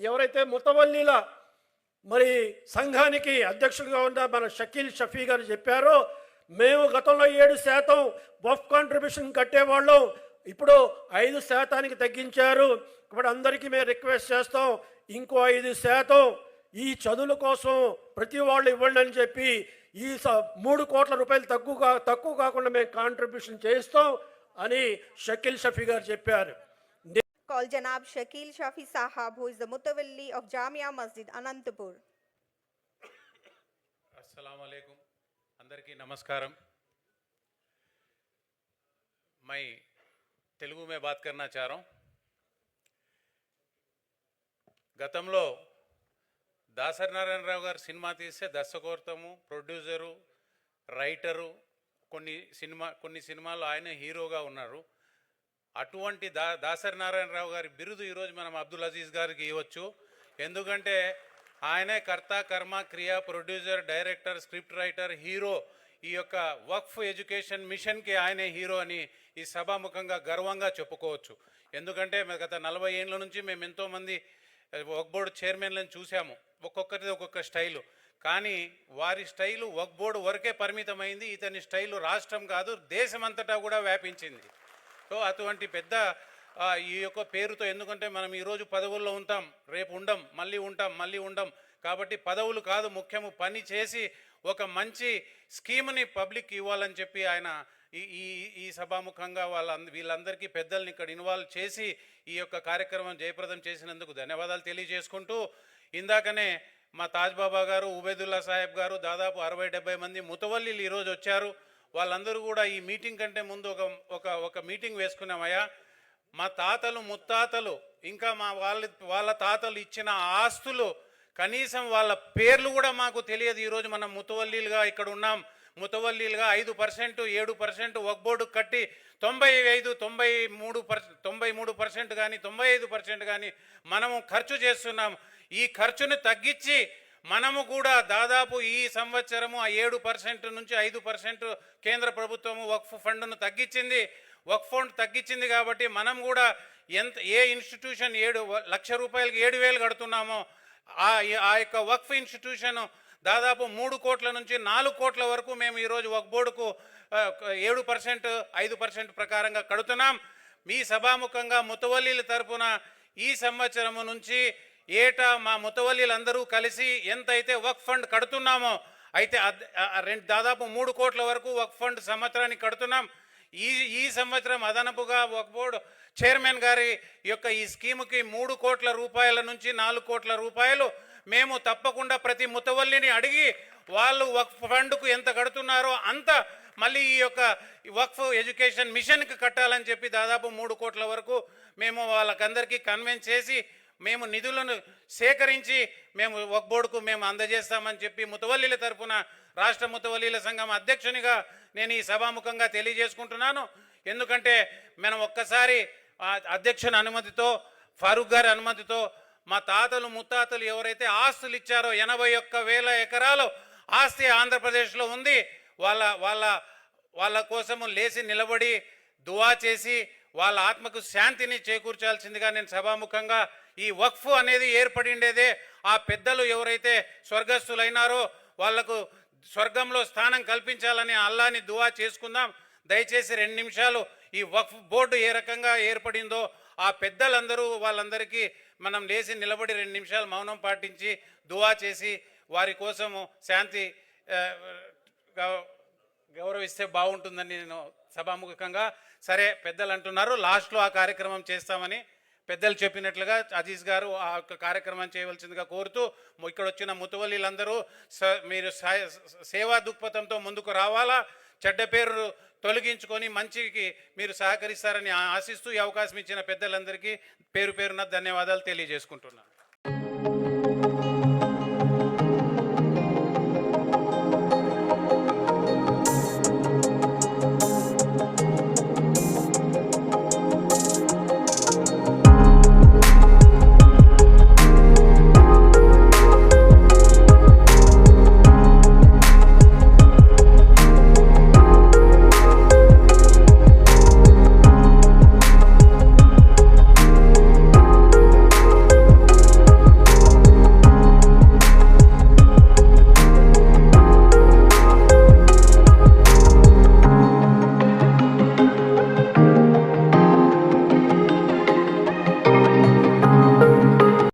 ఎవరైతే ముతవల్లీల మరి సంఘానికి అధ్యక్షుడిగా ఉన్న మన షకీల్ షఫీ గారు చెప్పారో, మేము గతంలో 7% వఫ్ కాంట్రిబ్యూషన్ కట్టేవాళ్ళం, ఇప్పుడు 5% తగ్గించారు. ఇప్పుడు అందరికీ మేము రిక్వెస్ట్ చేస్తాం, ఇంకో 5% ఈ చదువుల కోసం ప్రతి వాళ్ళు ఇవ్వండి అని చెప్పి ఈ 3 కోట్ల రూపాయలు తక్కువ కాకుండా మేము కాంట్రిబ్యూషన్ చేస్తాం అని షకీల్ షఫీ గారు చెప్పారు. Call Janab Shakil Shafi Sahab, who is the Mutawalli of Jamia Masjid, Anantapur. अस्सलाम वालेकुम, अंदरिकी नमस्कारम। मैं तेलुगु में बात करना चाह रहा हूँ। గతంలో దాసరి నారాయణరావు గారు సినిమా తీస్తే దర్శకత్వము, ప్రొడ్యూసరు, రైటరు, కొన్ని సినిమాల్లో ఆయన హీరోగా ఉన్నారు. అటువంటి దాసరి నారాయణరావు గారి బిరుదు ఈరోజు మనం అబ్దుల్ అజీజ్ గారికి ఇవ్వచ్చు. ఎందుకంటే ఆయనే కర్త, కర్మ, క్రియ, producer, director, script writer, hero. ఈ యొక్క వక్ఫ్ ఎడ్యుకేషన్ మిషన్కి ఆయనే హీరో అని ఈ సభాముఖంగా గర్వంగా చెప్పుకోవచ్చు. ఎందుకంటే గత 40 ఏళ్ళ నుంచి మేము ఎంతోమంది వక్ఫ్ బోర్డు చైర్మన్లను చూసాము, ఒక్కొక్కరిది ఒక్కొక్క స్టైలు. కానీ వారి స్టైలు వక్ఫ్ బోర్డు వరకే పరిమితమైంది. ఇతని స్టైలు రాష్ట్రం కాదు, దేశమంతటా కూడా వ్యాపించింది. సో అటువంటి పెద్ద ఈ యొక్క పేరుతో, ఎందుకంటే మనం ఈరోజు పదవుల్లో ఉంటాం, రేపు ఉండం, మళ్ళీ ఉండం. కాబట్టి పదవులు కాదు ముఖ్యము, పని చేసి ఒక మంచి స్కీమ్ని పబ్లిక్ ఇవ్వాలని చెప్పి ఆయన ఈ సభాముఖంగా వీళ్ళందరికీ పెద్దల్ని ఇక్కడ ఇన్వాల్వ్ చేసి ఈ యొక్క కార్యక్రమం జయప్రదం చేసినందుకు ధన్యవాదాలు తెలియజేసుకుంటూ, ఇందాకనే మా తాజ్ బాబా గారు, ఉబేదుల్లా సాహెబ్ గారు, దాదాపు 60-70 మంది ముతవల్లీలు ఈరోజు వచ్చారు. వాళ్ళందరూ కూడా ఈ మీటింగ్ కంటే ముందు ఒక మీటింగ్ వేసుకున్నామయ్యా. మా తాతలు, ముత్తాతలు, ఇంకా వాళ్ళ తాతలు ఇచ్చిన ఆస్తులు, కనీసం వాళ్ళ పేర్లు కూడా మాకు తెలియదు. ఈరోజు మనం ముతవల్లీలుగా ఇక్కడ ఉన్నాం. ముతవల్లీలుగా 5%, 7% వక్ఫ్ బోర్డు కట్టి 93% కానీ 95% కానీ మనము ఖర్చు చేస్తున్నాం. ఈ ఖర్చును తగ్గించి మనము కూడా దాదాపు ఈ సంవత్సరము ఆ 7% నుంచి 5% కేంద్ర ప్రభుత్వము వక్ఫ్ ఫండ్ను తగ్గించింది. వక్ఫ్ ఫండ్ తగ్గించింది కాబట్టి మనం కూడా ఏ ఇన్స్టిట్యూషన్ 7 లక్ష రూపాయలకి 7,000 కడుతున్నామో ఆ యొక్క వక్ఫ్ ఇన్స్టిట్యూషన్ దాదాపు 3 కోట్ల నుంచి 4 కోట్ల వరకు మేము ఈరోజు వక్ఫ్ బోర్డుకు 7%, 5% ప్రకారంగా కడుతున్నాం. మీ సభాముఖంగా ముతవల్లీల తరపున ఈ సంవత్సరం నుంచి ఏటా మా ముతవల్లీలందరూ కలిసి ఎంతైతే వక్ఫ్ ఫండ్ కడుతున్నామో, అయితే దాదాపు 3 కోట్ల వరకు వక్ఫ్ ఫండ్ సంవత్సరానికి కడుతున్నాం. ఈ సంవత్సరం అదనపుగా వక్ఫ్ బోర్డు చైర్మన్ గారి యొక్క ఈ స్కీముకి 3 కోట్ల రూపాయల నుంచి 4 కోట్ల రూపాయలు మేము తప్పకుండా ప్రతి ముతవల్లిని అడిగి వాళ్ళు వక్ఫ్ ఫండ్కు ఎంత కడుతున్నారో అంత మళ్ళీ ఈ యొక్క వక్ఫ్ ఎడ్యుకేషన్ మిషన్కి కట్టాలని చెప్పి దాదాపు 3 కోట్ల వరకు మేము వాళ్ళకందరికీ కన్విన్స్ చేసి మేము నిధులను సేకరించి మేము వక్ఫ్ బోర్డుకు మేము అందజేస్తామని చెప్పి ముతవల్లీల తరఫున రాష్ట్ర ముతవల్లీల సంఘం అధ్యక్షునిగా నేను ఈ సభాముఖంగా తెలియజేసుకుంటున్నాను. ఎందుకంటే మనం ఒక్కసారి అధ్యక్షుని అనుమతితో, ఫారూక్ గారి అనుమతితో మా తాతలు ముత్తాతలు ఎవరైతే ఆస్తులు ఇచ్చారో 81,000 ఎకరాలు ఆస్తి ఆంధ్రప్రదేశ్లో ఉంది. వాళ్ళ కోసము లేచి నిలబడి దువా చేసి వాళ్ళ ఆత్మకు శాంతిని చేకూర్చాల్సిందిగా నేను సభాముఖంగా, ఈ వక్ఫ్ అనేది ఏర్పడిండేదే ఆ పెద్దలు ఎవరైతే స్వర్గస్థులైనారో వాళ్లకు స్వర్గంలో స్థానం కల్పించాలని అల్లాని దువా చేసుకుందాం. దయచేసి 2 నిమిషాలు ఈ వక్ఫ్ బోర్డు ఏ రకంగా ఏర్పడిందో ఆ పెద్దలందరూ వాళ్ళందరికీ మనం లేచి నిలబడి 2 నిమిషాలు మౌనం పాటించి దువా చేసి వారి కోసము శాంతి గౌరవిస్తే బాగుంటుందని నేను సభాముఖంగా, సరే పెద్దలు అంటున్నారు లాస్ట్లో ఆ కార్యక్రమం చేస్తామని పెద్దలు చెప్పినట్లుగా అజీజ్ గారు ఆ కార్యక్రమం చేయవలసిందిగా కోరుతూ, ఇక్కడ వచ్చిన ముతవల్లీలందరూ మీరు సేవా దృక్పథంతో ముందుకు రావాలా, చెడ్డ పేరు తొలగించుకొని మంచికి మీరు సహకరిస్తారని ఆశిస్తూ ఈ అవకాశం ఇచ్చిన పెద్దలందరికీ పేరున ధన్యవాదాలు తెలియజేసుకుంటున్నాను.